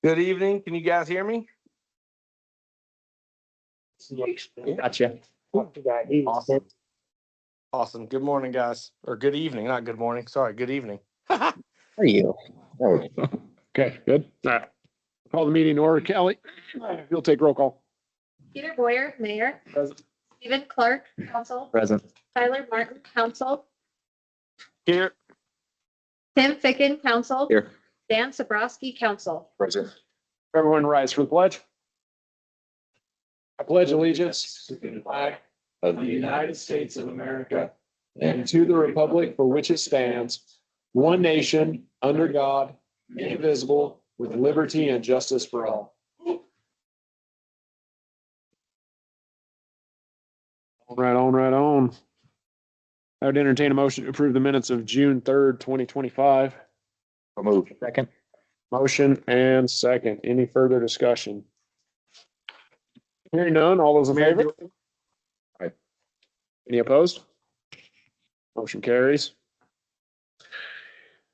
Good evening. Can you guys hear me? Gotcha. Awesome. Awesome. Good morning, guys. Or good evening, not good morning. Sorry, good evening. How are you? Okay, good. All right. Call the meeting to order. Kelly, you'll take roll call. Peter Boyer, Mayor. Present. Stephen Clark, Council. Present. Tyler Martin, Council. Here. Tim Ficken, Council. Here. Dan Sabrowski, Council. Present. Everyone rise for the pledge. I pledge allegiance to the flag of the United States of America and to the republic for which it stands, one nation, under God, indivisible, with liberty and justice for all. Right on. I would entertain a motion to approve the minutes of June 3rd, 2025. I'll move. Second. Motion and second. Any further discussion? Hearing none, all those in favor? Aye. Any opposed? Motion carries.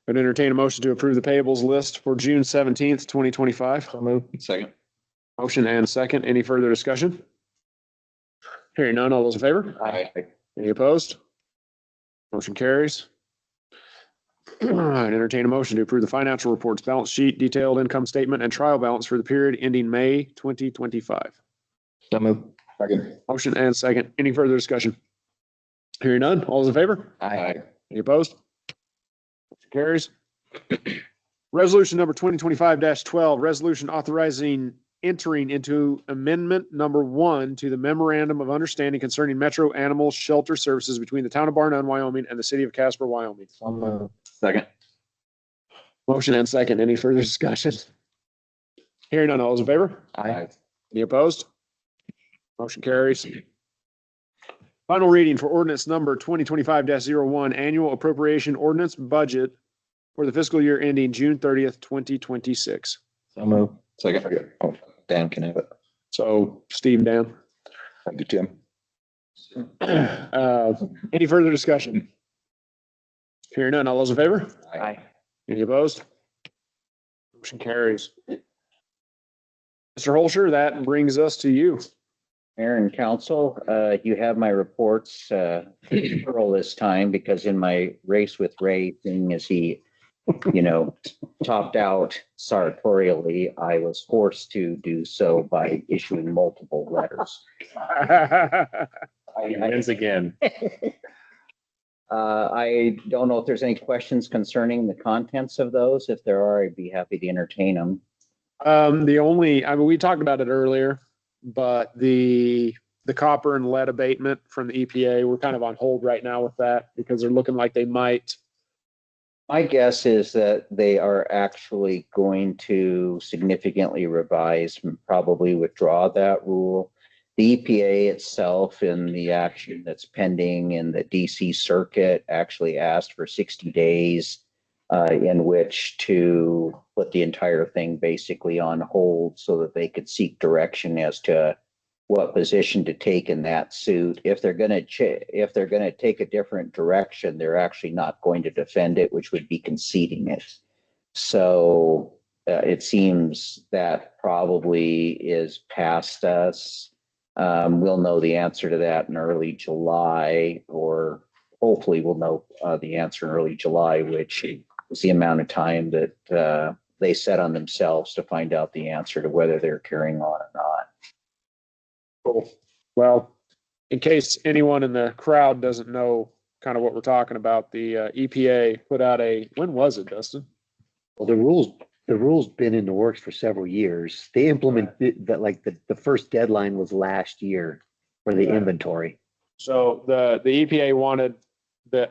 I'd entertain a motion to approve the payables list for June 17th, 2025. I'll move. Second. Motion and second. Any further discussion? Hearing none, all those in favor? Aye. Any opposed? Motion carries. I'd entertain a motion to approve the financial reports, balance sheet, detailed income statement, and trial balance for the period ending May 2025. So move. Second. Motion and second. Any further discussion? Hearing none. All those in favor? Aye. Any opposed? Motion carries. Resolution number 2025-12, resolution authorizing entering into amendment number 1 to the memorandum of understanding concerning Metro Animal Shelter Services between the town of Bar None, Wyoming and the city of Casper, Wyoming. I'll move. Second. Motion and second. Any further discussion? Hearing none. All those in favor? Aye. Any opposed? Motion carries. Final reading for ordinance number 2025-01, annual appropriation ordinance budget for the fiscal year ending June 30th, 2026. So move. Second. Oh, Dan can have it. So Steve, Dan, Thank you, Tim. any further discussion? Hearing none. All those in favor? Aye. Any opposed? Motion carries. Mr. Holscher, that brings us to you. Mayor and council, you have my reports, plural this time, because in my race with Ray, seeing as he, topped out sartorially, I was forced to do so by issuing multiple letters. Wins again. I don't know if there's any questions concerning the contents of those. If there are, I'd be happy to entertain them. We talked about it earlier, but the copper and lead abatement from the EPA, we're kind of on hold right now with that because they're looking like they might. My guess is that they are actually going to significantly revise and probably withdraw that rule. The EPA itself, in the action that's pending in the DC circuit, actually asked for 60 days in which to put the entire thing basically on hold so that they could seek direction as to what position to take in that suit. If they're going to take a different direction, they're actually not going to defend it, which would be conceding it. So it seems that probably is past us. We'll know the answer to that in early July, or hopefully we'll know the answer in early July, which is the amount of time that they set on themselves to find out the answer to whether they're carrying on or not. Cool. Well, in case anyone in the crowd doesn't know kind of what we're talking about, the EPA put out when was it, Dustin? Well, the rules been in the works for several years. They implemented that, like the first deadline was last year for the inventory. So the EPA wanted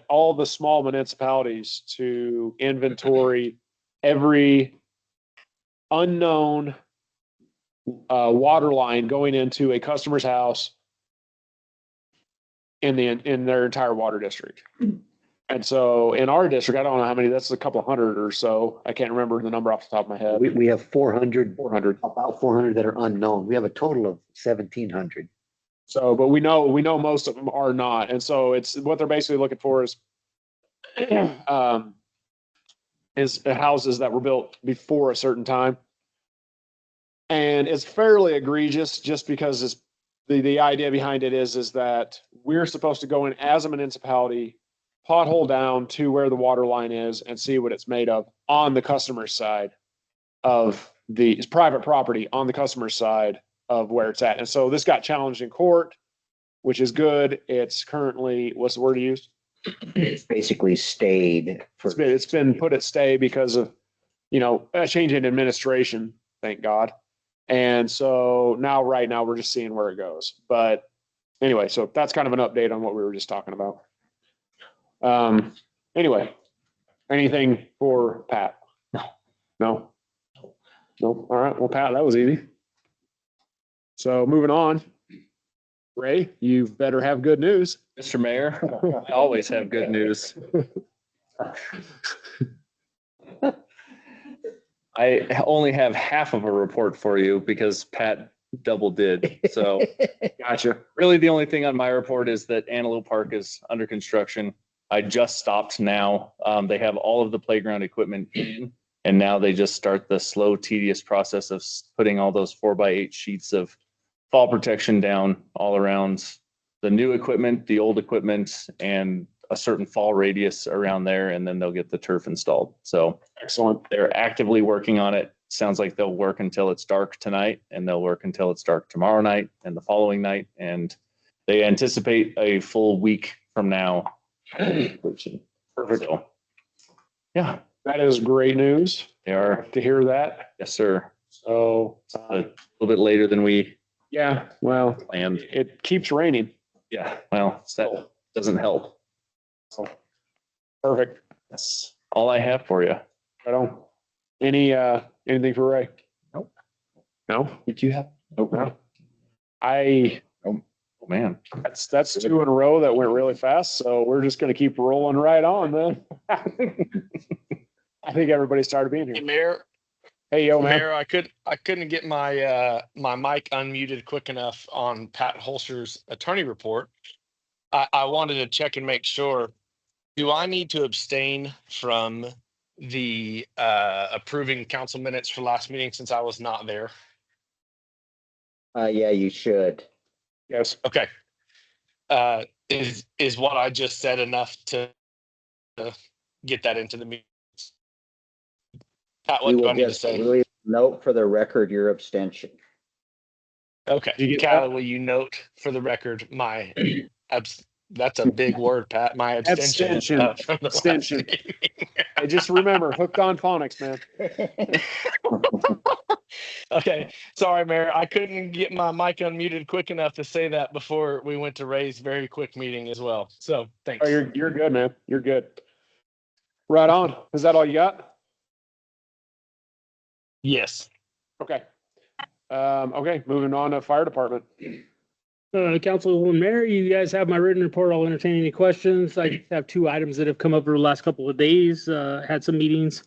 all the small municipalities to inventory every unknown water line going into a customer's house in their entire water district. And so in our district, I don't know how many, that's a couple hundred or so. I can't remember the number off the top of my head. We have 400, 400. about 400 that are unknown. We have a total of 1,700. So, but we know most of them are not. And so it's what they're basically looking for is houses that were built before a certain time. And it's fairly egregious just because it's, the idea behind it is that we're supposed to go in as a municipality, pothole down to where the water line is and see what it's made of on the customer's side of it's private property on the customer's side of where it's at. And so this got challenged in court, which is good. It's currently, what's the word to use? It's basically stayed for. It's been put at stay because of, a change in administration, thank God. And so right now we're just seeing where it goes. But anyway, so that's kind of an update on what we were just talking about. Anyway, anything for Pat? No. All right. Well, Pat, that was easy. So moving on. Ray, you better have good news. Mr. Mayor, I always have good news. I only have half of a report for you because Pat double did. So Gotcha. really the only thing on my report is that Antelope Park is under construction. I just stopped now. They have all of the playground equipment in, and now they just start the slow, tedious process of putting all those 4x8 sheets of fall protection down all around the new equipment, the old equipment, and a certain fall radius around there, and then they'll get the turf installed. So Excellent. they're actively working on it. Sounds like they'll work until it's dark tonight, and they'll work until it's dark tomorrow night and the following night. And they anticipate a full week from now. Perfect. So, yeah, That is great news they are. to hear that. Yes, sir. So, A little bit later than we yeah, well, planned. it keeps raining. Yeah, well, that doesn't help. Perfect. That's all I have for you. Right on. Anything for Ray? Nope. No? Did you have? Nope. No. Oh, man. That's two in a row that went really fast, so we're just gonna keep rolling right on then. I think everybody started being Hey, here. Mayor, Hey, yo, man. Mayor, I couldn't get my my mic unmuted quick enough on Pat Holster's attorney report. I wanted to check and make sure. Do I need to abstain from the approving council minutes for last meeting since I was not there? Yeah, you should. Yes. Okay. Is what I just said enough to get that into the meeting? Pat, what We do I will need to just say? really note for the record your abstention. Okay. Did you get Callie, will you note for the record my that's a big word, Pat. My abstention. Abstention. From the last Abstention. meeting. Hey, just remember, hooked on phonics, man. Okay. Sorry, Mayor. I couldn't get my mic unmuted quick enough to say that before we went to Ray's very quick meeting as well. So thanks. Oh, you're good, man. You're good. Right on. Is that all you got? Yes. Okay. Okay, moving on to fire department. Councilwoman Mayor, you guys have my written report. I'll entertain any questions. I just have two items that have come up over the last couple of days. Had some meetings.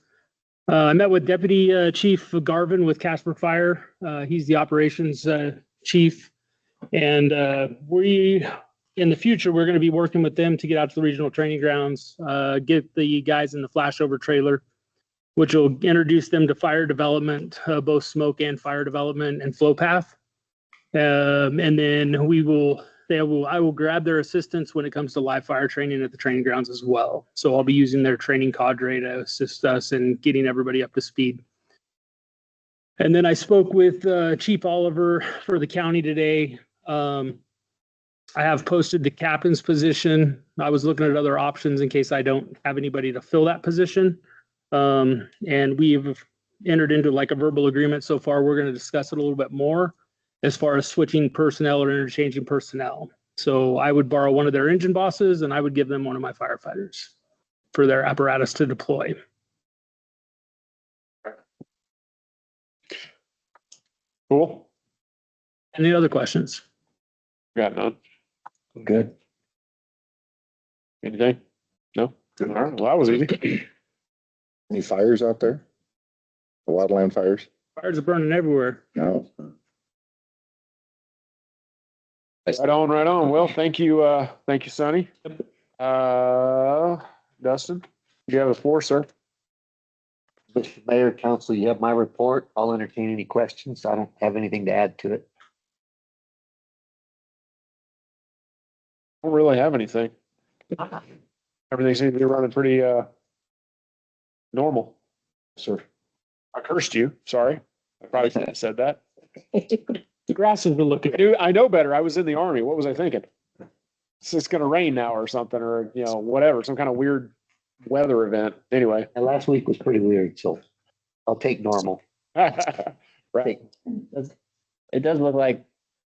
I met with Deputy Chief Garvin with Casper Fire. He's the operations chief. And in the future, we're going to be working with them to get out to the regional training grounds, get the guys in the flashover trailer, which will introduce them to fire development, both smoke and fire development and flow path. And then I will grab their assistance when it comes to live fire training at the training grounds as well. So I'll be using their training cadre to assist us in getting everybody up to speed. And then I spoke with Chief Oliver for the county today. I have posted the captain's position. I was looking at other options in case I don't have anybody to fill that position. And we've entered into like a verbal agreement so far. We're going to discuss it a little bit more as far as switching personnel or interchanging personnel. So I would borrow one of their engine bosses and I would give them one of my firefighters for their apparatus to deploy. Cool. Any other questions? Got none. Good. Anything? No? All right. Well, that was easy. Any fires out there? The wildland fires? Fires are burning everywhere. No. Right on, right on. Well, thank you, Sonny. Dustin, you have the floor, sir. Mr. Mayor, Council, you have my report. I'll entertain any questions. I don't have anything to add to it. Don't really have anything. Everything seems to be running pretty, normal. Sir. I cursed you, sorry. I probably shouldn't have said that. The grasses are looking. Dude, I know better. I was in the army. What was I thinking? It's gonna rain now or something, or, whatever, some kind of weird weather event. Anyway. And last week was pretty weird, so I'll take normal. Right. It does look like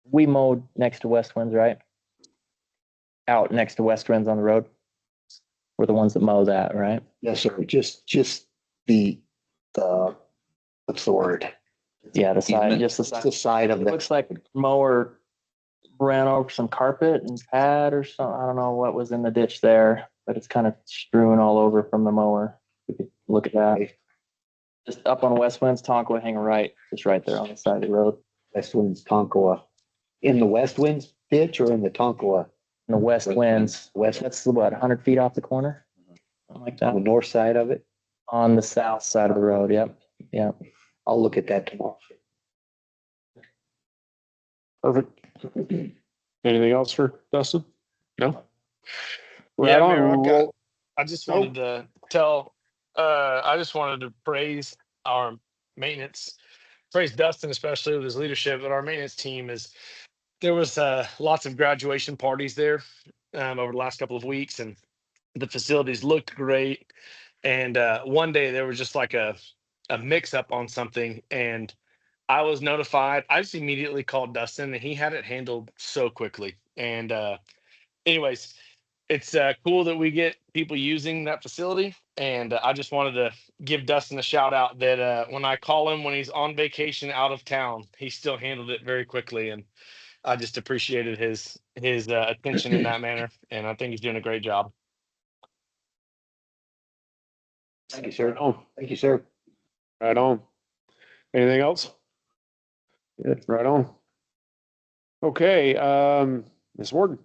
we mowed next to West Winds, right? Out next to West Winds on the road. We're the ones that mow that, right? Yes, sir. Just the, what's the word? Yeah, the side, just the Just side. the side of It the, looks like mower ran over some carpet and pad or something. I don't know what was in the ditch there, but it's kind of strewn all over from the mower. We could look at that. Just up on West Winds, Tonkawa, hang a right, just right there on the side of the road. West Winds Tonkawa. In the West Winds ditch or in the Tonkawa? In the West Winds, West, that's what, 100 feet off the corner? Something like on the that. north side of it? On the south side of the road, yep, yep. I'll look at that tomorrow. Perfect. Anything else for Dustin? No? Yeah, Right on. Mayor, We'll roll- I just wanted to tell, I just wanted to praise our maintenance, praise Dustin especially with his leadership, but our maintenance team there was lots of graduation parties there over the last couple of weeks, and the facilities looked great. And one day there was just like a mix up on something, and I was notified. I just immediately called Dustin, and he had it handled so quickly. And anyways, it's cool that we get people using that facility. And I just wanted to give Dustin a shout out that when I call him when he's on vacation out of town, he still handled it very quickly. And I just appreciated his attention in that manner. And I think he's doing a great job. Thank you, sir. Right on. Thank you, sir. Right on. Anything else? Good. Right on. Okay, Ms. Warden.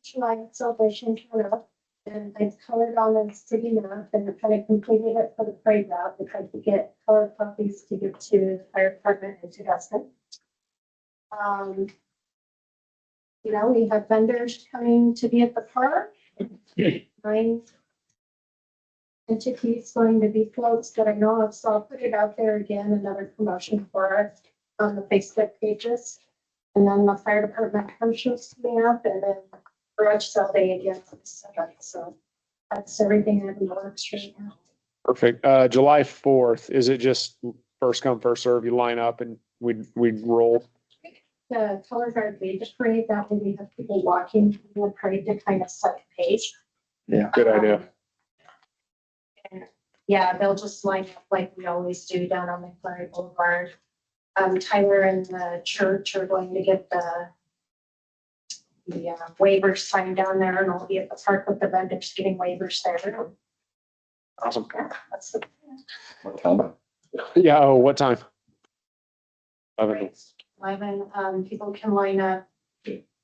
July celebration coming up, and I colored on the city map and kind of completed it for the parade route. I tried to get colored copies to give to the fire department and to Dustin. We have vendors coming to be at the park. 9 entities going to be floats that I know of, so I'll put it out there again, another promotion for us on the Facebook pages. And then the fire department functions coming up, and then garage sale day again on the 7th. So that's everything in the works right now. Perfect. July 4th, is it just first come, first serve? You line up and we'd roll? The color guard lead the parade, that way we have people walking through the parade to kind of set the pace. Good idea. And yeah, they'll just line up like we always do down on McMurray Boulevard. Tyler and the church are going to get the waivers signed down there, and I'll be at the park with the vendors getting waivers there. Awesome. Yeah, that's the. What time? Yeah, oh, what time? 11. 11, people can line up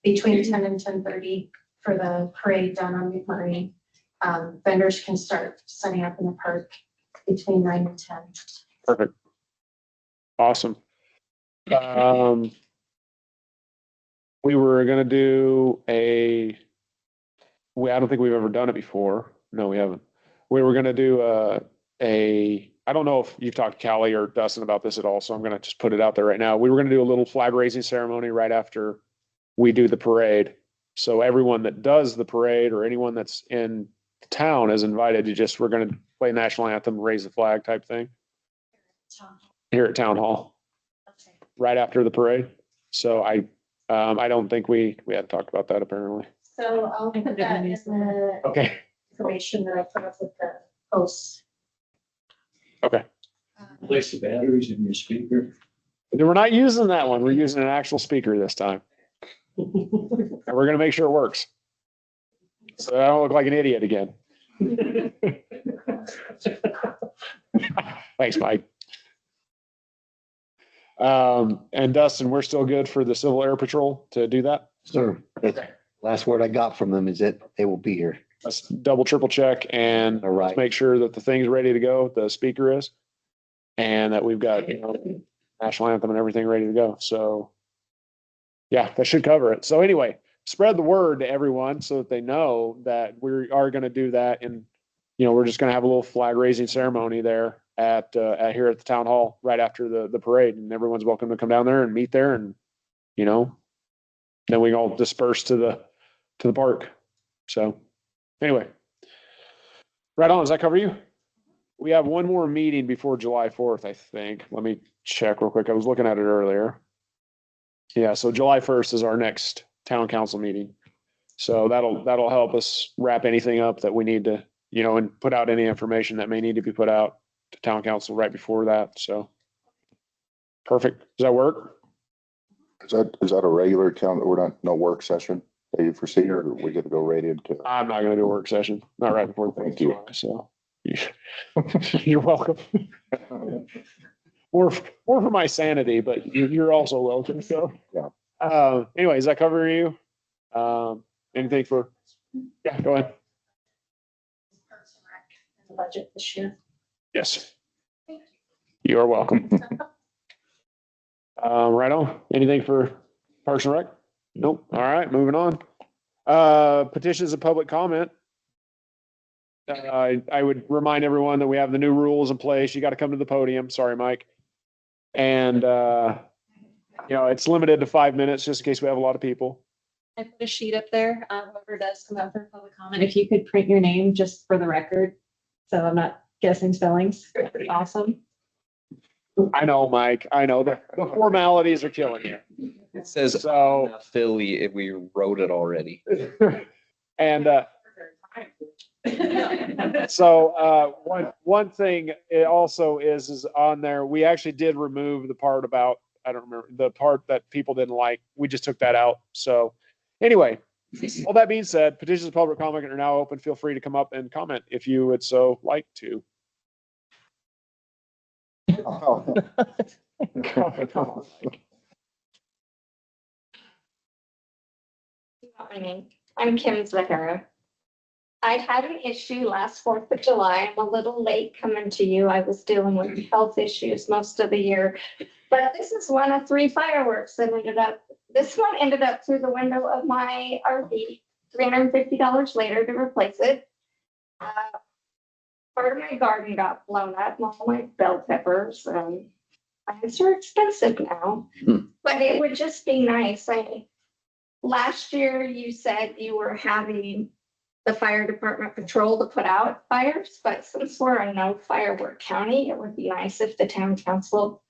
between 10 and 10:30 for the parade down on McMurray. Vendors can start setting up in the park between 9 and 10. Perfect. Awesome. We were gonna do I don't think we've ever done it before. No, we haven't. We were gonna do I don't know if you've talked to Callie or Dustin about this at all, so I'm gonna just put it out there right now. We were gonna do a little flag raising ceremony right after we do the parade. So everyone that does the parade or anyone that's in town is invited to we're gonna play national anthem, raise the flag type thing here at Town Hall Okay. right after the parade. So I don't think we had talked about that apparently. So I'll put that in the Okay. information that I put up with the posts. Okay. Place the batteries in your speaker. We're not using that one. We're using an actual speaker this time. And we're gonna make sure it works. So I don't look like an idiot again. Thanks, Mike. And Dustin, we're still good for the Civil Air Patrol to do that? Sir, that's last word I got from them is that they will be here. let's double, triple check and All right. make sure that the thing's ready to go, the speaker is. And that we've got, you know, national anthem and everything ready to go. So yeah, that should cover it. So anyway, spread the word to everyone so that they know that we are going to do that. And, you know, we're just going to have a little flag raising ceremony there at here at the town hall right after the parade, and everyone's welcome to come down there and meet there, and, you know, then we all disperse to the park. So anyway, right on. Does that cover you? We have one more meeting before July 4th, I think. Let me check real quick. I was looking at it earlier. Yeah, so July 1st is our next town council meeting. So that'll help us wrap anything up that we need to, you know, and put out any information that may need to be put out to town council right before that. So perfect. Does that work? Is that a regular count? We're not, no work session that you foresee, or we get to go right into? I'm not gonna do a work session, not right before the Thank you. so. You're welcome. Or for my sanity, but you're also welcome, so. Yeah. Anyway, does that cover you? Anything for, yeah, go ahead. Parks and Rec in the budget this year. Yes. You are welcome. Right on. Anything for Parks and Rec? Nope. All right, moving on. Petitions and public comment. I would remind everyone that we have the new rules in place. You got to come to the podium. Sorry, Mike. And, you know, it's limited to 5 minutes just in case we have a lot of people. I put a sheet up there, whoever does come up for public comment, if you could print your name just for the record, so I'm not guessing spellings. Pretty awesome. I know, Mike. I know the formalities are killing you. It says So, Philly, if we wrote it already. and, so, one thing it also is on there, we actually did remove the part about, I don't remember, the part that people didn't like. We just took that out. So anyway, all that being said, petitions and public comment are now open. Feel free to come up and comment if you would so like to. I'm Kim Zahara. I had an issue last 4th of July. I'm a little late coming to you. I was dealing with health issues most of the year. But this is one of 3 fireworks that this one ended up through the window of my RV, $350 later to replace it. Part of my garden got blown up, all my bell peppers, plants are expensive now. But it would just be nice. Last year you said you were having the fire department patrol to put out fires, but since we're a no firework county, it would be nice if the town council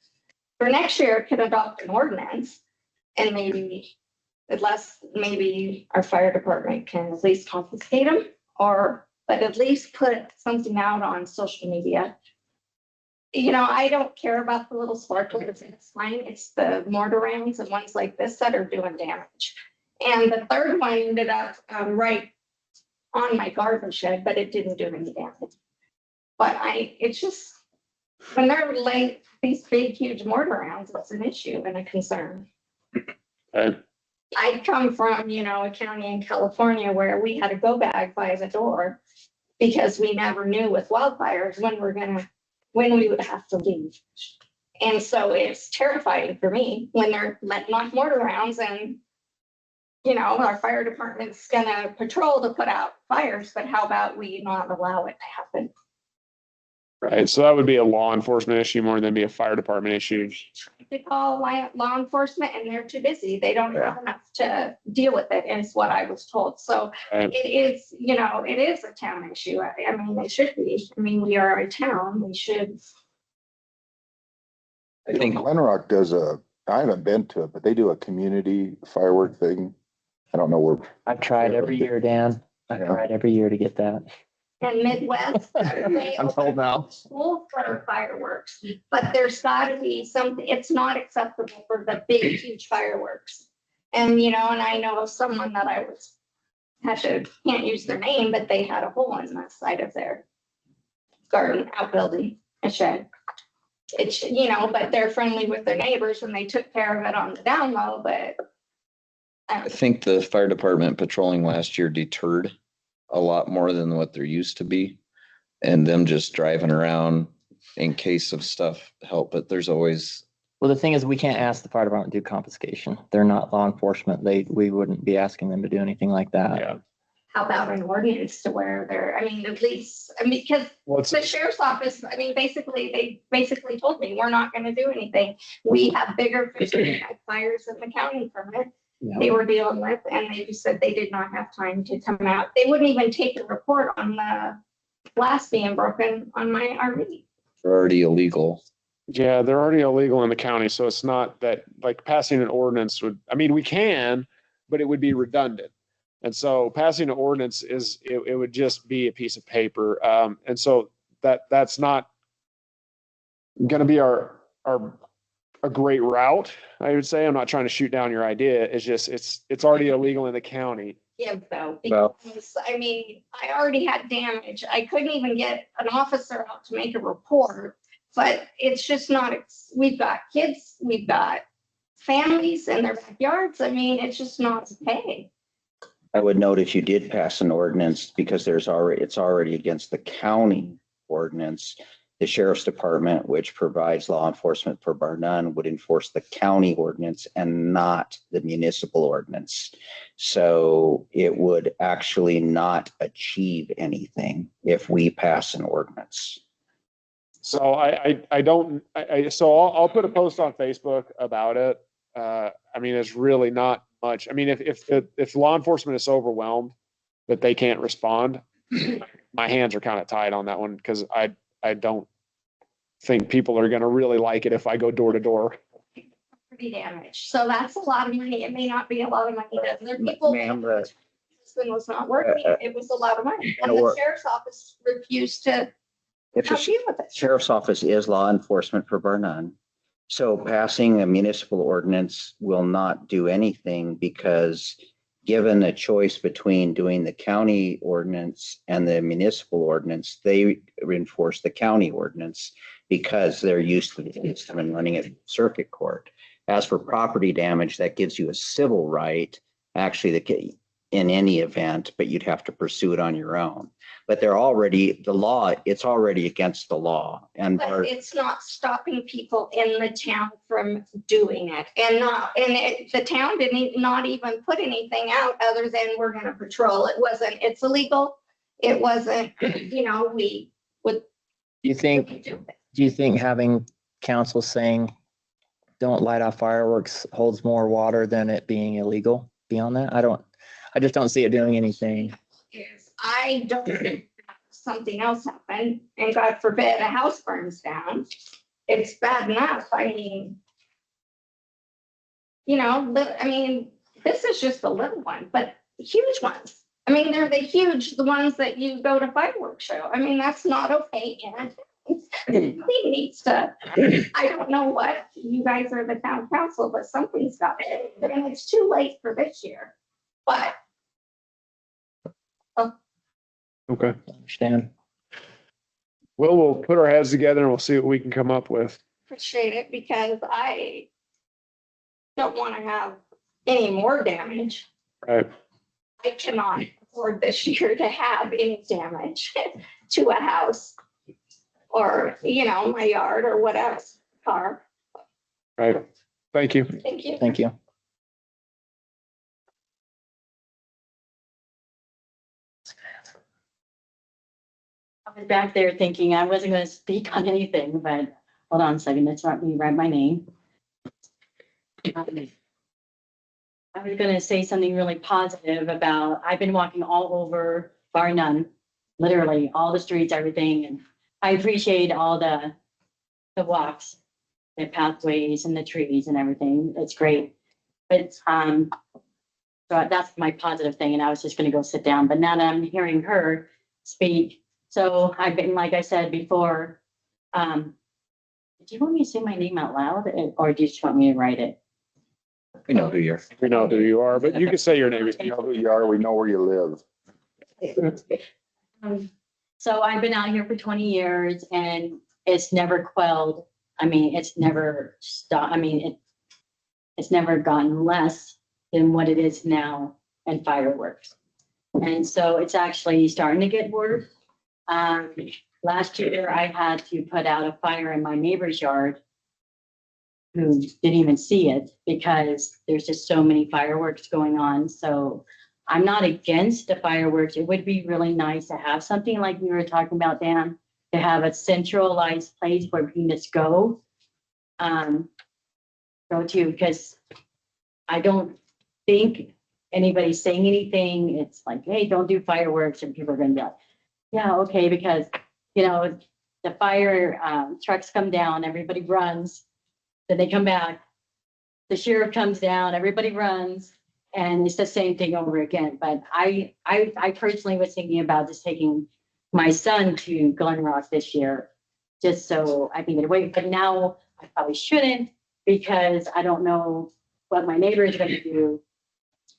for next year could adopt an ordinance and maybe our fire department can at least confiscate them, but at least put something out on social media. You know, I don't care about the little sparklers, it's fine. It's the mortar rounds and ones like this that are doing damage. And the third one ended up right on my garden shed, but it didn't do any damage. But it's just, when they're late, these big, huge mortar rounds, it's an issue and a concern. I come from, you know, a county in California where we had a go bag by the door because we never knew with wildfires when we would have to leave. And so it's terrifying for me when they're letting off mortar rounds and, you know, our fire department's gonna patrol to put out fires, but how about we not allow it to happen? Right. So that would be a law enforcement issue more than be a fire department issue. They call law enforcement and they're too busy. They don't have enough to deal with it, is what I was told. So Right. it is, you know, it is a town issue. I mean, it should be. I mean, we are a town. We should. I think Glenrock does I haven't been to it, but they do a community firework thing. I don't know where. I've tried every year, Dan. I've Yeah. tried every year to get that. And Midwest, they I'm told now. school for fireworks, but there's gotta be something, it's not acceptable for the big, huge fireworks. And, you know, and I know of someone that can't use their name, but they had a hole in the side of their garden outbuilding, a shed. It's, you know, but they're friendly with their neighbors and they took care of it on the down low, but. I think the fire department patrolling last year deterred a lot more than what there used to be. And them just driving around in case of stuff help, but there's always, Well, the thing is, we can't ask the fire department to do confiscation. They're not law enforcement. We wouldn't be asking them to do anything like that. Yeah. How about an ordinance to where they're, I mean, at least, I mean, because Well, it's, the sheriff's office, I mean, they basically told me, we're not gonna do anything. We have bigger fish to fight fires in the county from it. Yeah. They were dealing with, and they just said they did not have time to come out. They wouldn't even take a report on the glass being broken on my RV. they're already illegal. yeah, they're already illegal in the county, so it's not that, like, passing an ordinance would, I mean, we can, but it would be redundant. And so passing an ordinance it would just be a piece of paper. And so that's not gonna be a great route, I would say. I'm not trying to shoot down your idea. It's just, it's already illegal in the county. Yeah, though, Well- because, I mean, I already had damage. I couldn't even get an officer out to make a report. But it's just not, we've got kids, we've got families in their backyards. I mean, it's just not okay. I would note if you did pass an ordinance, because it's already against the county ordinance, the sheriff's department, which provides law enforcement for bar none, would enforce the county ordinance and not the municipal ordinance. So it would actually not achieve anything if we pass an ordinance. So so I'll put a post on Facebook about it. I mean, it's really not much. I mean, if law enforcement is so overwhelmed that they can't respond, my hands are kind of tied on that one, because I don't think people are gonna really like it if I go door to door. Property damage. So that's a lot of money. It may not be a lot of money. There are people. Ma'am, Husband was not working. It was a lot of money. And the or- sheriff's office refused to if help the you with it. sheriff's office is law enforcement for bar none, so passing a municipal ordinance will not do anything, because given a choice between doing the county ordinance and the municipal ordinance, they enforce the county ordinance because they're used to the system and running it circuit court. As for property damage, that gives you a civil right, actually, in any event, but you'd have to pursue it on your own. But it's already against the law. And But it's not stopping people in the town from doing it. The town not even put anything out other than we're gonna patrol. It's illegal. It wasn't, we would. Do you think having council saying don't light off fireworks holds more water than it being illegal beyond that? I just don't see it doing anything. Is I don't have something else happen, and God forbid a house burns down. It's bad enough. I mean, this is just a little one, but huge ones. I mean, they're the ones that you go to fireworks show. I mean, that's not okay. And he needs to, I don't know what, you guys are the town council, but something's got it. And it's too late for this year. But Okay. Understand? Well, we'll put our heads together and we'll see what we can come up with. appreciate it, because I don't want to have any more damage. Right. I cannot afford this year to have any damage to a house or, my yard or whatever, car. Right. Thank you. Thank you. Thank you. I was back there thinking I wasn't going to speak on anything, but hold on a second. Let's let me write my name. I was going to say something really positive about, I've been walking all over bar none, literally all the streets, everything. And I appreciate all the walks, the pathways and the trees and everything. It's great. But, so that's my positive thing. And I was just going to go sit down, but now that I'm hearing her speak, so I've been, like I said before, do you want me to say my name out loud or do you just want me to write it? We know who you are. We know who you are, but you can say your name. We know who you are. We know where you live. So I've been out here for 20 years and it's never quelled. I mean, it's never stopped. I mean, it's never gotten less than what it is now in fireworks. And so it's actually starting to get worse. Last year I had to put out a fire in my neighbor's yard who didn't even see it because there's just so many fireworks going on. So I'm not against the fireworks. It would be really nice to have something like we were talking about, Dan, to have a centralized place where we can just go to, because I don't think anybody's saying anything. It's like, hey, don't do fireworks, and people are gonna be like, yeah, okay, because, you know, the fire trucks come down, everybody runs, then they come back, the sheriff comes down, everybody runs, and it's the same thing over again. But I personally was thinking about just taking my son to Glen Rock this year, just so I can get away. But now I probably shouldn't, because I don't know what my neighbor is gonna do,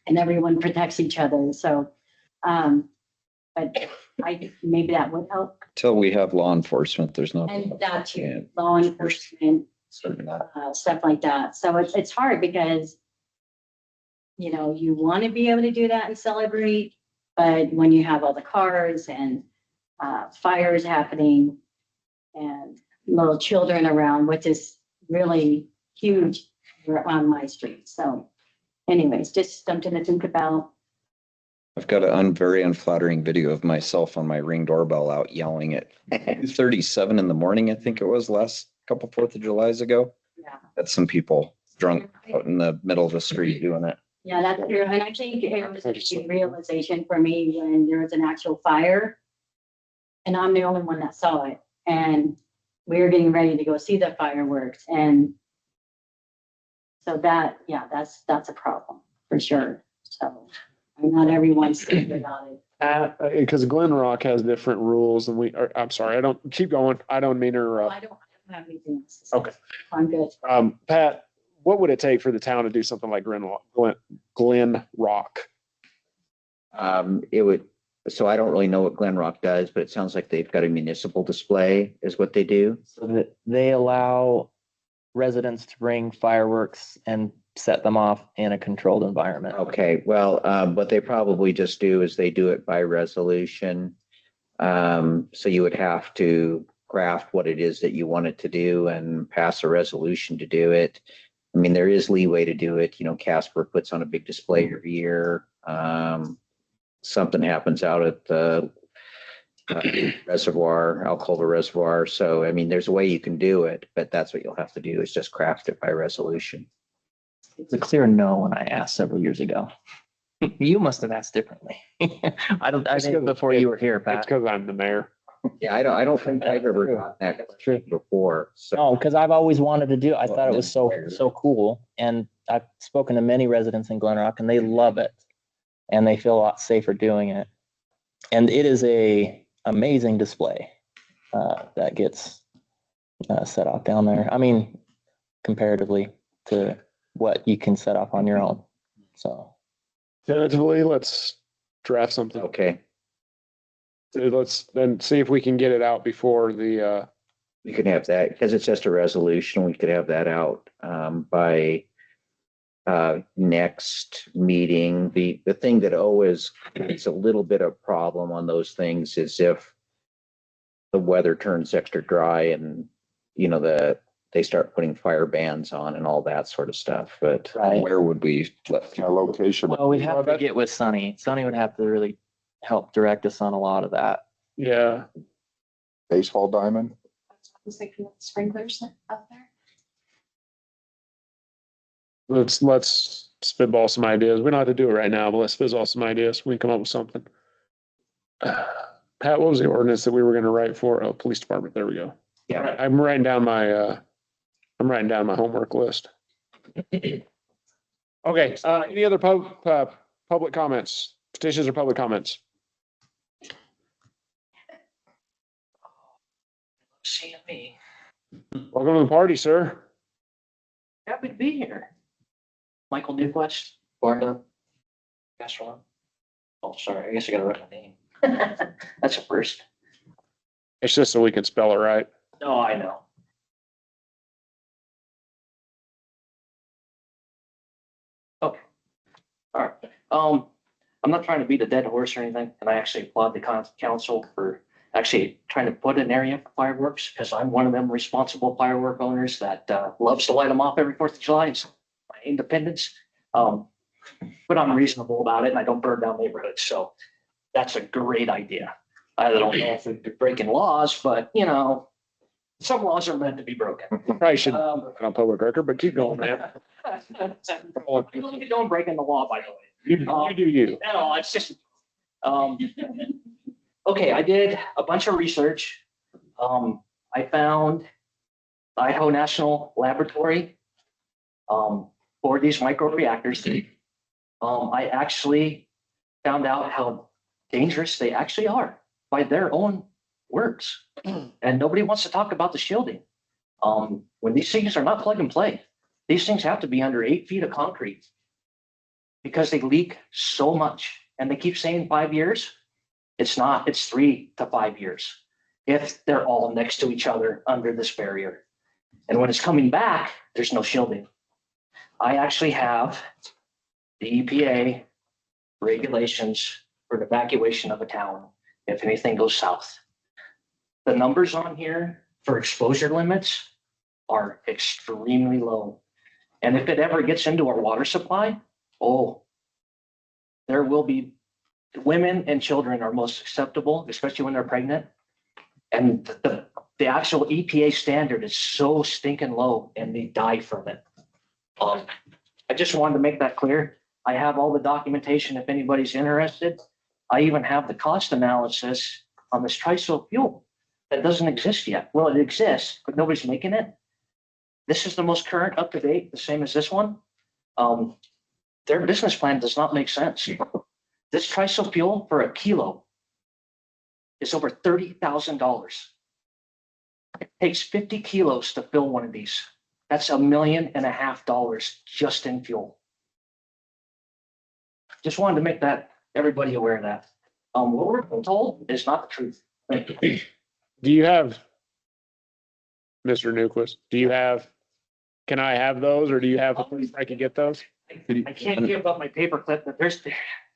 and everyone protects each other. So, but maybe that would help. Till we have law enforcement, there's not. And that Yeah. too, law enforcement, Certainly not. stuff like that. So it's hard because, you know, you want to be able to do that and celebrate, but when you have all the cars and fires happening and little children around, which is really huge on my street. So anyways, just something to think about. I've got a very unflattering video of myself on my Ring doorbell out yelling at 2:37 in the morning, I think it was last couple 4th of Julys ago. Yeah. At some people drunk out in the middle of the street doing it. Yeah, that's true. And I think it was a big realization for me when there was an actual fire. And I'm the only one that saw it. And we were getting ready to go see the fireworks. And so that, yeah, that's a problem for sure. So not everyone's thinking about it. Because Glen Rock has different rules than I'm sorry, I don't, keep going. I don't mean to interrupt. I don't have anything else to say. Okay. I'm good. Pat, what would it take for the town to do something like Glen Rock? It would, so I don't really know what Glen Rock does, but it sounds like they've got a municipal display is what they do. So that they allow residents to bring fireworks and set them off in a controlled environment. Okay, well, what they probably just do is they do it by resolution. So you would have to craft what it is that you wanted to do and pass a resolution to do it. I mean, there is leeway to do it. You know, Casper puts on a big display every year. Something happens out at the reservoir, Alcova Reservoir. So, I mean, there's a way you can do it, but that's what you'll have to do is just craft it by resolution. It's a clear no when I asked several years ago. You must have asked differently. I think before you were here, It's Pat. because I'm the mayor. Yeah, I don't think I've ever gotten that question before. So No, because I've always wanted to do, I thought it was so cool. And I've spoken to many residents in Glen Rock and they love it. And they feel a lot safer doing it. And it is a amazing display that gets set off down there. I mean, comparatively to what you can set off on your own. So Tentatively, let's draft something. okay, Let's then see if we can get it out before the, we can have that because it's just a resolution. We could have that out by next meeting. The thing that always is a little bit of problem on those things is if the weather turns extra dry and, you know, they start putting fire bans on and all that sort of stuff, but right. Where would we let? Location. Well, we'd have to get with Sunny. Sunny would have to really help direct us on a lot of that. yeah. Baseball diamond. I was thinking of sprinklers out there. Let's spitball some ideas. We don't have to do it right now, but let's spitball some ideas. We can come up with something. Pat, what was the ordinance that we were gonna write for? Oh, police department. There we go. yeah. I'm writing down my homework list. Okay, any other public comments, petitions or public comments? Seeing me. Welcome to the party, sir. Happy to be here. Michael Newquist, Florida. Restaurant. Oh, sorry. I guess I gotta write my name. That's a first. It's just so we can spell it right. No, I know. Okay. All right. I'm not trying to beat a dead horse or anything, and I actually applaud the council for actually trying to put an area for fireworks, because I'm one of them responsible firework owners that loves to light them off every 4th of July. It's my independence. But I'm reasonable about it and I don't burn down neighborhoods. So that's a great idea. I don't know if we're breaking laws, but you know, some laws are meant to be broken. Probably should on public record, but keep going, man. Don't break in the law, by the way. You do you. No, it's just, okay, I did a bunch of research. I found the Idaho National Laboratory, for these micro reactors. I actually found out how dangerous they actually are by their own words. And nobody wants to talk about the shielding. When these things are not plug and play, these things have to be under 8 feet of concrete because they leak so much. And they keep saying 5 years. It's not, it's 3 to 5 years if they're all next to each other under this barrier. And when it's coming back, there's no shielding. I actually have the EPA regulations for the evacuation of a town if anything goes south. The numbers on here for exposure limits are extremely low. And if it ever gets into our water supply, oh, there will be, women and children are most susceptible, especially when they're pregnant. And the actual EPA standard is so stinking low and they die from it. I just wanted to make that clear. I have all the documentation if anybody's interested. I even have the cost analysis on this TRISO fuel that doesn't exist yet. Well, it exists, but nobody's making it. This is the most current, up to date, the same as this one. Their business plan does not make sense. This TRISO fuel for a kilo is over $30,000. It takes 50 kilos to fill one of these. That's $1.5 million just in fuel. Just wanted to make that everybody aware of that. What we're told is not the truth. Do you have, Mr. Newquist, can I have those or do you have a place I could get those? I can't give up my paperclip, but there's,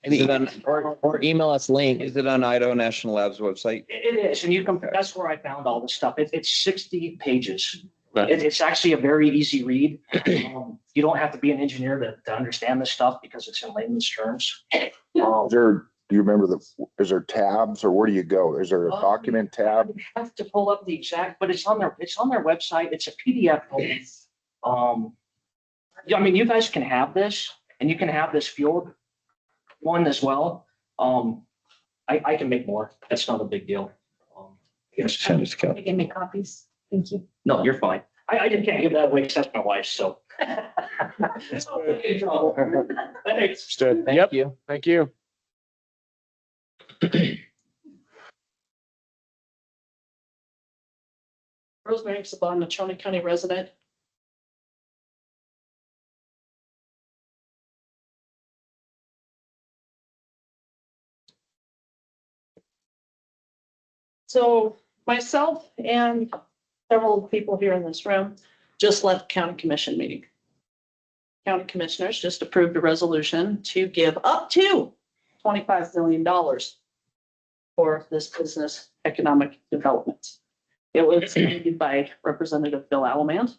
Is it on, Or email us link. is it on Idaho National Labs website? it is, and you can, that's where I found all this stuff. It's 60 pages. Right. It's actually a very easy read. You don't have to be an engineer to understand this stuff because it's in layman's terms. Do you remember is there tabs or where do you go? Is there a document tab? I have to pull up the exact, but it's on their website. It's a PDF. Yeah, I mean, you guys can have this and you can have this fuel one as well. I can make more. That's not a big deal. Yes, send it to Kelly. Give me copies. Thank you. No, you're fine. I just can't give that away except my wife, so. Thanks. Understood. Thank Yep, you. thank you. Rosemary Saban, Natrona County resident. So myself and several people here in this room just left county commission meeting. County commissioners just approved a resolution to give up to $25 million for this business economic development. It was leaded by Representative Bill Alamand.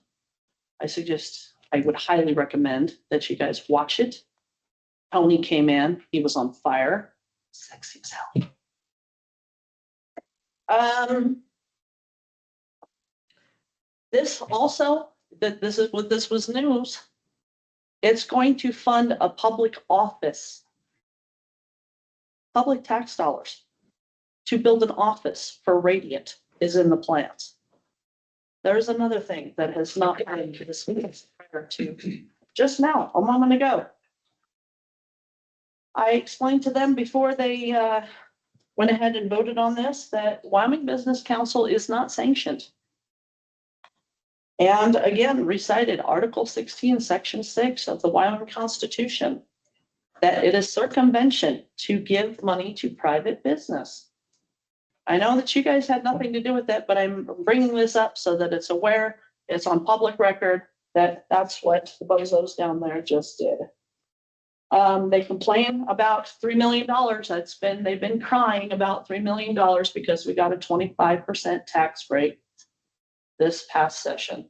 I would highly recommend that you guys watch it. Tony came in, he was on fire, sexy as hell. This also, this was news. It's going to fund a public office, public tax dollars to build an office for Radiant is in the plans. There's another thing that has not been discussed prior to just now, a moment ago. I explained to them before they went ahead and voted on this that Wyoming Business Council is not sanctioned. And again, recited Article 16, Section 6 of the Wyoming Constitution, that it is circumvention to give money to private business. I know that you guys had nothing to do with that, but I'm bringing this up so that it's aware, it's on public record, that that's what the bozos down there just did. They complain about $3 million. They've been crying about $3 million because we got a 25% tax rate this past session.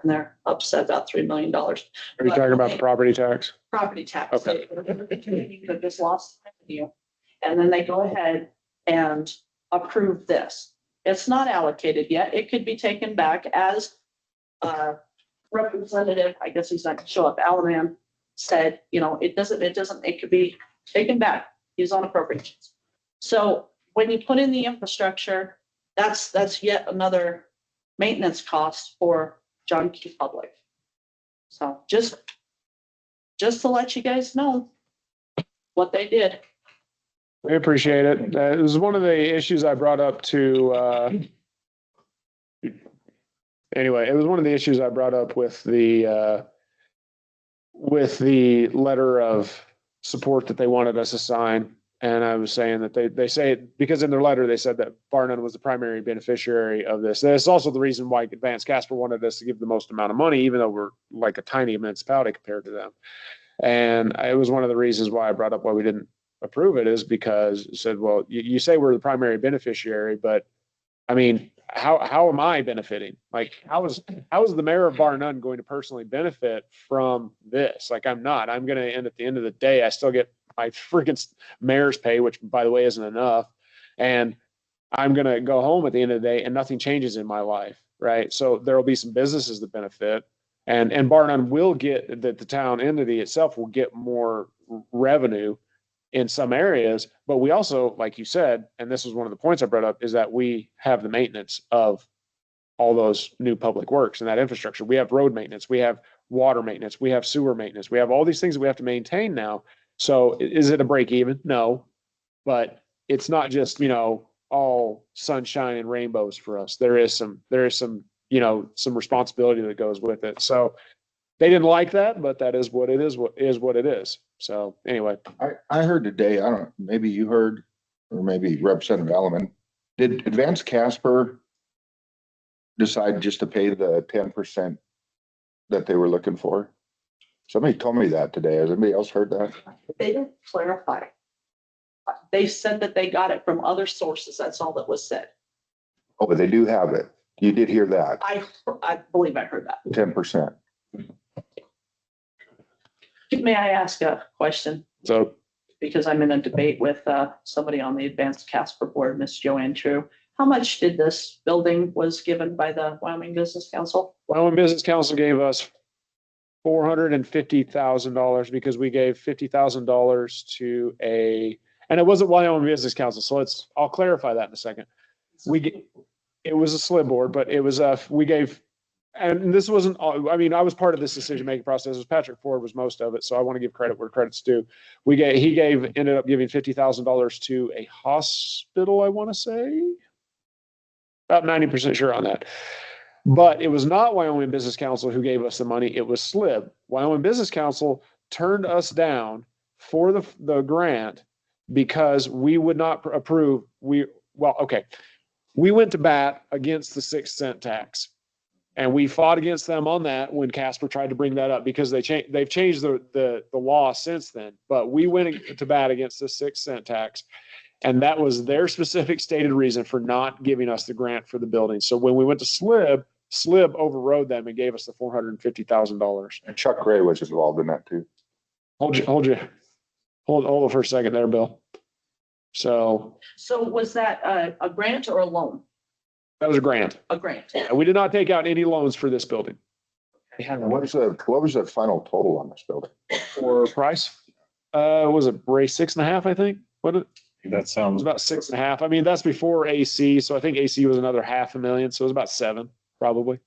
And they're upset about $3 million. Are you talking about the property tax? Property tax. Okay. That just lost revenue. And then they go ahead and approve this. It's not allocated yet. It could be taken back as representative, I guess he's not gonna show up, Alaman said, it could be taken back. He's on appropriations. So when you put in the infrastructure, that's yet another maintenance cost for John Key Public. So just to let you guys know what they did. We appreciate it. It was one of the issues I brought up to, anyway, it was one of the issues I brought up with the letter of support that they wanted us to sign. And I was saying that they say, because in their letter, they said that Bar None was the primary beneficiary of this. That's also the reason why Advanced Casper wanted us to give the most amount of money, even though we're like a tiny municipality compared to them. And it was one of the reasons why I brought up why we didn't approve it, is because it said, well, you say we're the primary beneficiary, but I mean, how am I benefiting? Like, how is the mayor of Bar None going to personally benefit from this? Like, I'm not. I'm going to end at the end of the day, I still get my freaking mayor's pay, which by the way isn't enough, and I'm going to go home at the end of the day and nothing changes in my life, right? So there will be some businesses that benefit, and Bar None will get, that the town entity itself will get more revenue in some areas, but we also, like you said, and this was one of the points I brought up, is that we have the maintenance of all those new public works and that infrastructure. We have road maintenance, we have water maintenance, we have sewer maintenance, we have all these things that we have to maintain now. So is it a break even? No, but it's not just, all sunshine and rainbows for us. There is some, some responsibility that goes with it. So they didn't like that, but that is what it is, what it is. So anyway. I heard today, I don't know, maybe you heard, or maybe Representative Alaman, did Advanced Casper decide just to pay the 10% that they were looking for? Somebody told me that today. Has anybody else heard that? They didn't clarify. They said that they got it from other sources. That's all that was said. Oh, but they do have it. You did hear that, I believe I heard that. 10%. May I ask a question? So, Because I'm in a debate with somebody on the Advanced Casper board, Miss Joanne True. How much did this building was given by the Wyoming Business Council? Wyoming Business Council gave us $450,000 because we gave $50,000 to and it wasn't Wyoming Business Council. So I'll clarify that in a second. It was a SLIB board, but it was, we gave, and this wasn't, I was part of this decision-making process. It was Patrick Ford was most of it. So I want to give credit where credit's due. Ended up giving $50,000 to a hospital, I want to say. About 90% sure on that. But it was not Wyoming Business Council who gave us the money. It was SLIB. Wyoming Business Council turned us down for the grant because we would not approve. We went to bat against the 6-cent tax. And we fought against them on that when Casper tried to bring that up because they've changed the law since then. But we went to bat against the 6-cent tax. And that was their specific stated reason for not giving us the grant for the building. So when we went to SLIB overrode them and gave us the $450,000. And Chuck Gray was involved in that too. Hold it for a second there, Bill. So was that a grant or a loan? that was a grant. A grant. And we did not take out any loans for this building. What was the final total on this building? For price? Was it Ray 6.5, I think? What? That It sounds was about 6.5. That's before AC. So I think AC was another $500,000. So it was about 7, probably.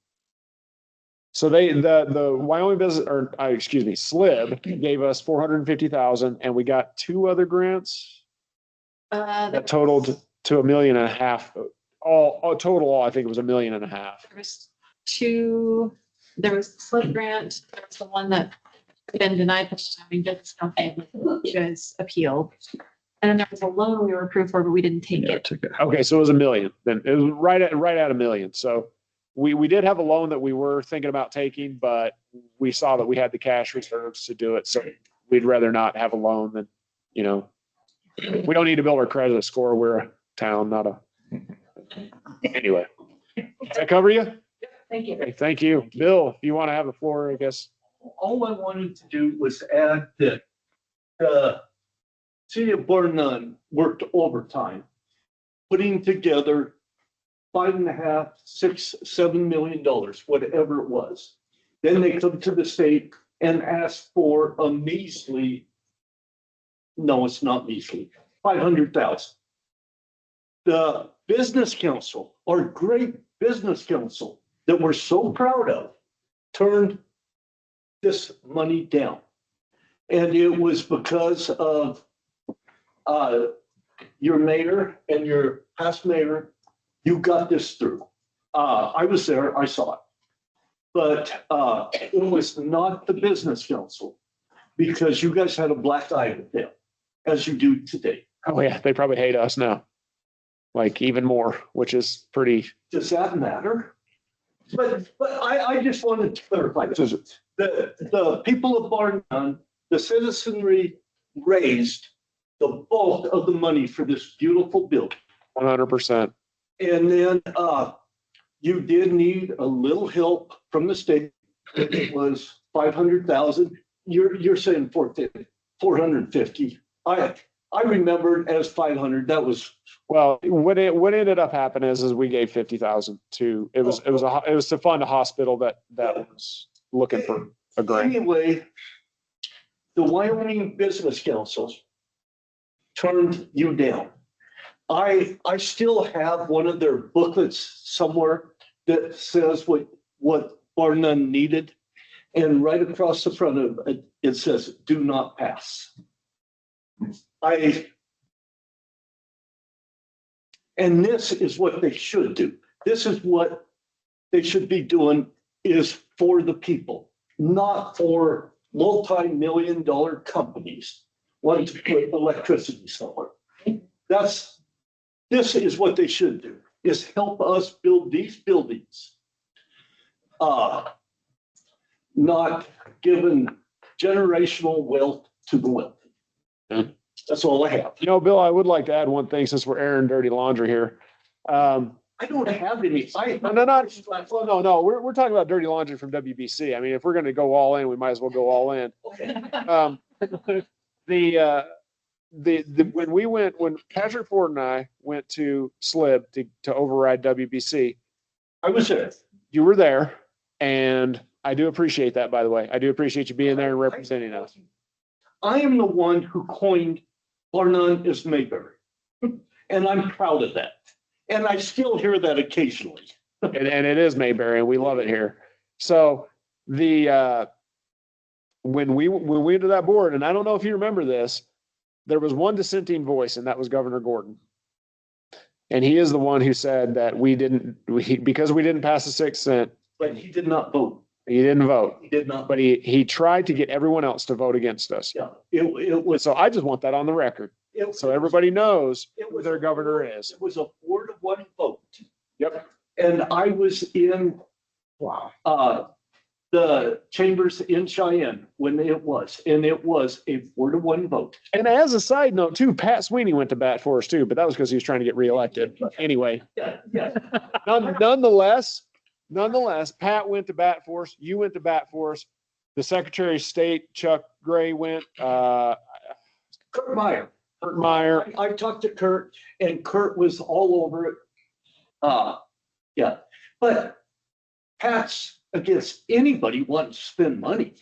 So the Wyoming Business, SLIB gave us $450,000 and we got 2 other grants that totaled to $1.5 million. All total, I think it was $1.5 million. There was 2, there was the SLIB grant, there was the one that had been denied, business company, you guys appealed. And then there was a loan we were approved for, but we didn't take it. Okay, so it was $1 million. Then it was right at $1 million. So we did have a loan that we were thinking about taking, but we saw that we had the cash reserves to do it. So we'd rather not have a loan than, you know, we don't need to build our credit score. We're a town, not a, anyway. Does that cover you? Thank you. Okay, thank you. Bill, if you want to have the floor, I guess. All I wanted to do was add that the city of Bar None worked overtime, putting together $5.5, $6, $7 million, whatever it was. Then they come to the state and ask for a measly, no, it's not measly, 500,000. The business council, our great business council that we're so proud of, turned this money down. And it was because of your mayor and your past mayor, you got this through. I was there, I saw it. But it was not the business council, because you guys had a black eye with them, as you do today. Oh yeah, they probably hate us now. Like even more, which is pretty. Does that matter? But I just wanted to clarify this. The people of Bar None, the citizenry raised the bulk of the money for this beautiful building. 100%. And then you did need a little help from the state. It was 500,000. You're saying 450. I remembered as 500. That was. Well, what ended up happening is we gave 50,000 to, it was to fund a hospital that was looking for a grant. Anyway, the Wyoming Business Council turned you down. I still have one of their booklets somewhere that says what Bar None needed. And right across the front of it, it says, do not pass. And this is what they should do. This is what they should be doing, is for the people, not for multi-million-dollar companies wanting to put electricity somewhere. This is what they should do, is help us build these buildings. Not giving generational wealth to the wealthy. That's all I have. You know, Bill, I would like to add one thing since we're airing dirty laundry here. I don't have any. No, we're talking about dirty laundry from WBC. I mean, if we're going to go all in, we might as well go all in. When Patrick Ford and I went to SLIB to override WBC, I was there. You were there, and I do appreciate that, by the way. I do appreciate you being there and representing us. I am the one who coined Bar None is Mayberry. And I'm proud of that. And I still hear that occasionally. and it is Mayberry, and we love it here. So when we went to that board, and I don't know if you remember this, there was one dissenting voice, and that was Governor Gordon. And he is the one who said that because we didn't pass the 6 cent. But he did not vote. He didn't vote. He did not. But he tried to get everyone else to vote against us. Yeah, it was. So I just want that on the record. So everybody knows who their governor is. It was a 4-to-1 vote. Yep. And I was in the chambers in Cheyenne when it was, and it was a 4-to-1 vote. And as a side note too, Pat Sweeney went to bat for us too, but that was because he was trying to get reelected. But anyway, nonetheless, Pat went to bat for us. You went to bat for us. The Secretary of State, Chuck Gray, went. Kurt Meyer. I talked to Kurt, and Kurt was all over it. Yeah, but Pat's against anybody wanting to spend money.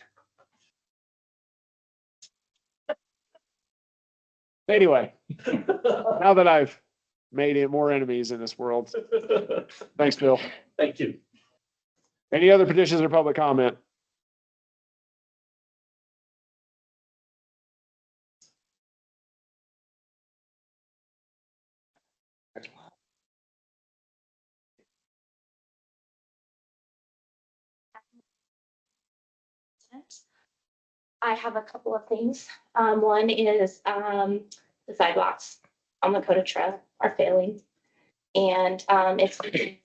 Anyway, now that I've made it more enemies in this world, thanks, Bill. Thank you. Any other petitions or public comment? I have a couple of things. One is the sidewalks on Lakota Trail are failing. And it's because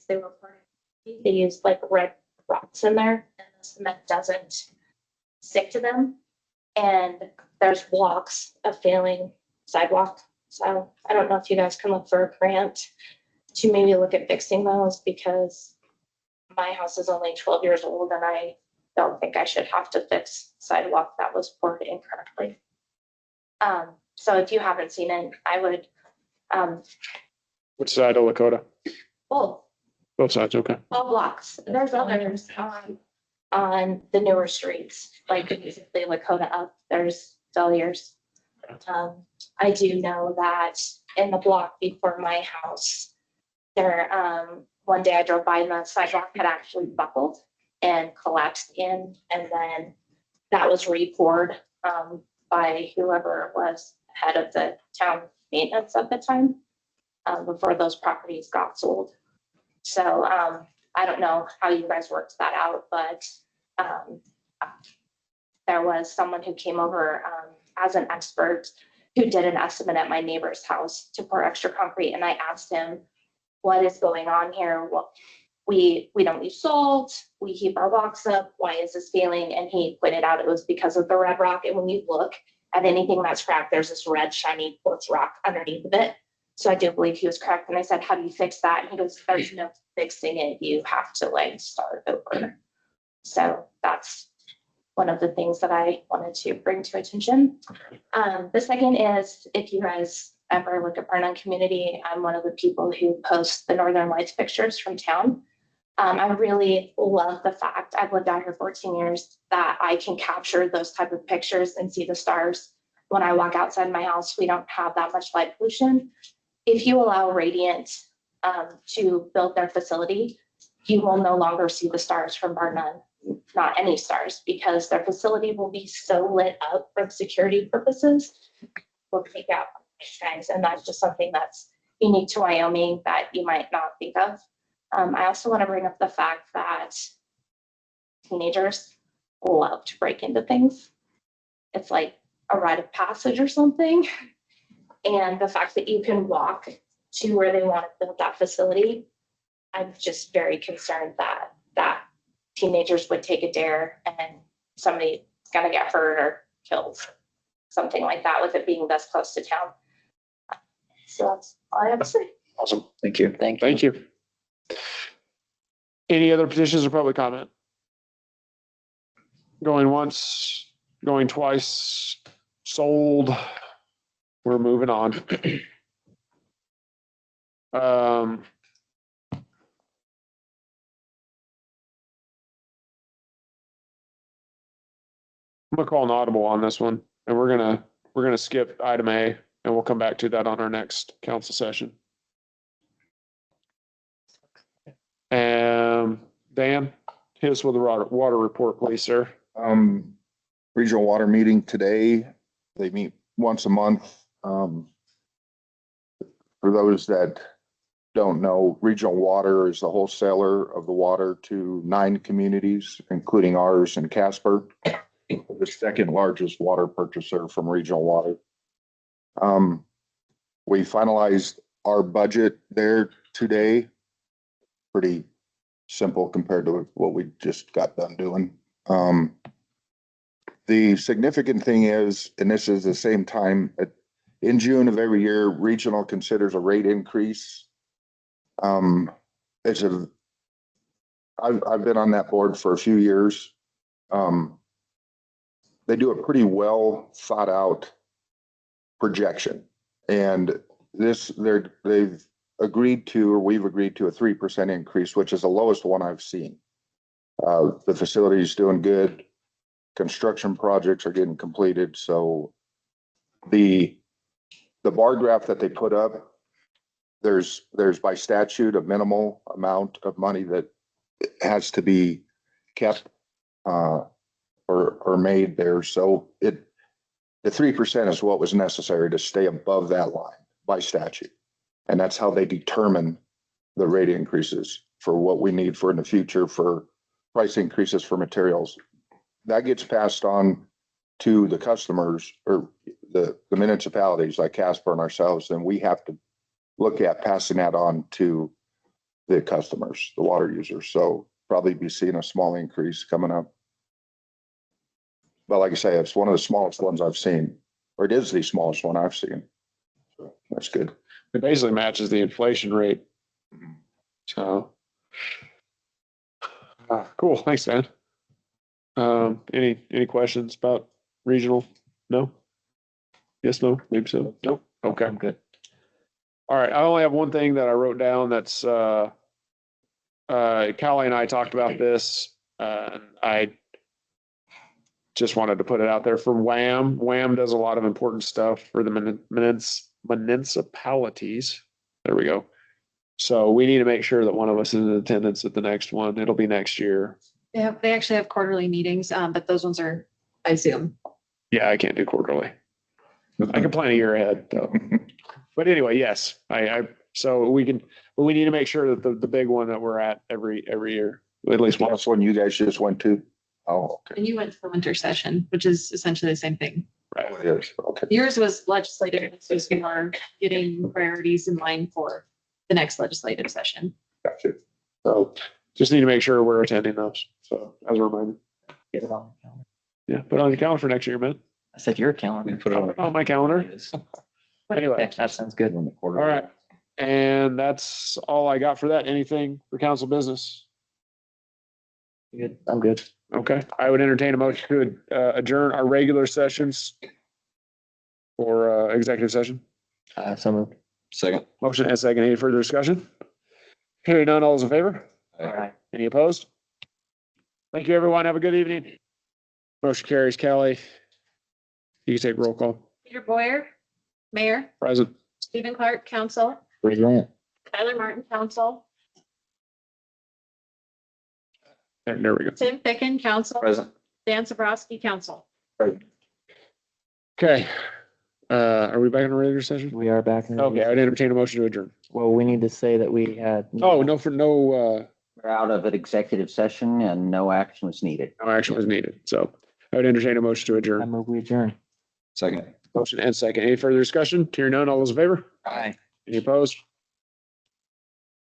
they use like red rocks in there and the cement doesn't stick to them. And there's blocks of failing sidewalk. So I don't know if you guys can look for a grant to maybe look at fixing those, because my house is only 12 years old and I don't think I should have to fix sidewalk that was poured incorrectly. So if you haven't seen it, I would, Which side of Lakota? both Both sides, okay. all blocks. There's others on the newer streets, like basically Lakota up, there's failures. I do know that in the block before my house, there, one day I drove by and the sidewalk had actually buckled and collapsed in, and then that was re-poured by whoever was head of the town maintenance at the time, before those properties got sold. So I don't know how you guys worked that out, but there was someone who came over as an expert who did an estimate at my neighbor's house to pour extra concrete, and I asked him, what is going on here? Well, we don't use salt, we heap our rocks up, why is this failing? And he pointed out it was because of the red rock, and when you look at anything that's cracked, there's this red shiny quartz rock underneath of it. So I do believe he was correct, and I said, how do you fix that? And he goes, there's no fixing it, you have to like start over. So that's one of the things that I wanted to bring to attention. The second is, if you guys ever look at Burn On Community, I'm one of the people who posts the Northern Lights pictures from town. I really love the fact, I've lived out here 14 years, that I can capture those type of pictures and see the stars. When I walk outside my house, we don't have that much light pollution. If you allow Radiant to build their facility, you will no longer see the stars from Bar None, not any stars, because their facility will be so lit up for security purposes. We'll take out guys, and that's just something that's unique to Wyoming that you might not think of. I also want to bring up the fact that teenagers love to break into things. It's like a rite of passage or something. And the fact that you can walk to where they want to build that facility, I'm just very concerned that teenagers would take a dare and somebody's gonna get hurt or killed, something like that, with it being this close to town. So that's all I have to say. Awesome. Thank you. Thank you. Any other petitions or public comment? Going once, going twice, sold. We're moving on. I'm gonna call an audible on this one, and we're gonna skip item A, and we'll come back to that on our next council session. Dan, hit us with a water report, please, sir. Regional water meeting today. They meet once a month. For those that don't know, Regional Water is the wholesaler of the water to 9 communities, including ours in Casper, the second largest water purchaser from Regional Water. We finalized our budget there today. Pretty simple compared to what we just got done doing. The significant thing is, and this is the same time, in June of every year, Regional considers a rate increase. I've been on that board for a few years. They do a pretty well thought out projection, and they've agreed to, or we've agreed to, a 3% increase, which is the lowest one I've seen. The facility is doing good. Construction projects are getting completed. So the bar graph that they put up, there's by statute a minimal amount of money that has to be kept or made there. So the 3% is what was necessary to stay above that line by statute. And that's how they determine the rate increases for what we need for in the future for price increases for materials. That gets passed on to the customers or the municipalities like Casper and ourselves, and we have to look at passing that on to the customers, the water users. So probably be seeing a small increase coming up. But like I say, it's one of the smallest ones I've seen, or it is the smallest one I've seen. So that's good. It basically matches the inflation rate. So. Cool, thanks, Dan. Any questions about regional? No? Yes, no, maybe so. Nope. Okay. I'm good. All right, I only have one thing that I wrote down that's, Callie and I talked about this, and I just wanted to put it out there for WAM. WAM does a lot of important stuff for the municipalities. There we go. So we need to make sure that one of us is in attendance at the next one. It'll be next year. Yeah, they actually have quarterly meetings, but those ones are by Zoom. Yeah, I can't do quarterly. I can plan a year ahead though. But anyway, yes, so we can, but we need to make sure that the big one that we're at every year, at least once. That's one you guys just went to? Oh, okay. And you went to the winter session, which is essentially the same thing. Right. It is, okay. Yours was legislative, this was more getting priorities in line for the next legislative session. Gotcha. So just need to make sure we're attending those. So as a reminder. Get it on the calendar. Yeah, put it on your calendar for next year, man. I said your calendar. Put it on. On my calendar. Anyway, Okay, that sounds good. all right. And that's all I got for that. Anything for council business? Good. I'm good. Okay, I would entertain a motion to adjourn our regular sessions for executive session. So moved. Second. Motion and second. Any further discussion? Hearing none, all those in favor? All right. Any opposed? Thank you, everyone. Have a good evening. Motion carries. Kelly. You can take roll call. Peter Boyer, Mayor, Present. Stephen Clark, Council, Brilliant. Tyler Martin, Council, There we go. Tim Ficken, Council, Present. Dan Zabrowski, Council. Okay. Are we back in a regular session? We are back. in Okay, I'd entertain a motion to adjourn. Well, we need to say that we had. Oh, no, for no, We're out of an executive session and no action was needed. no action was needed. So I would entertain a motion to I adjourn. move we adjourn. Second. Motion and second. Any further discussion? Hearing none, all those in favor? Aye. Any opposed?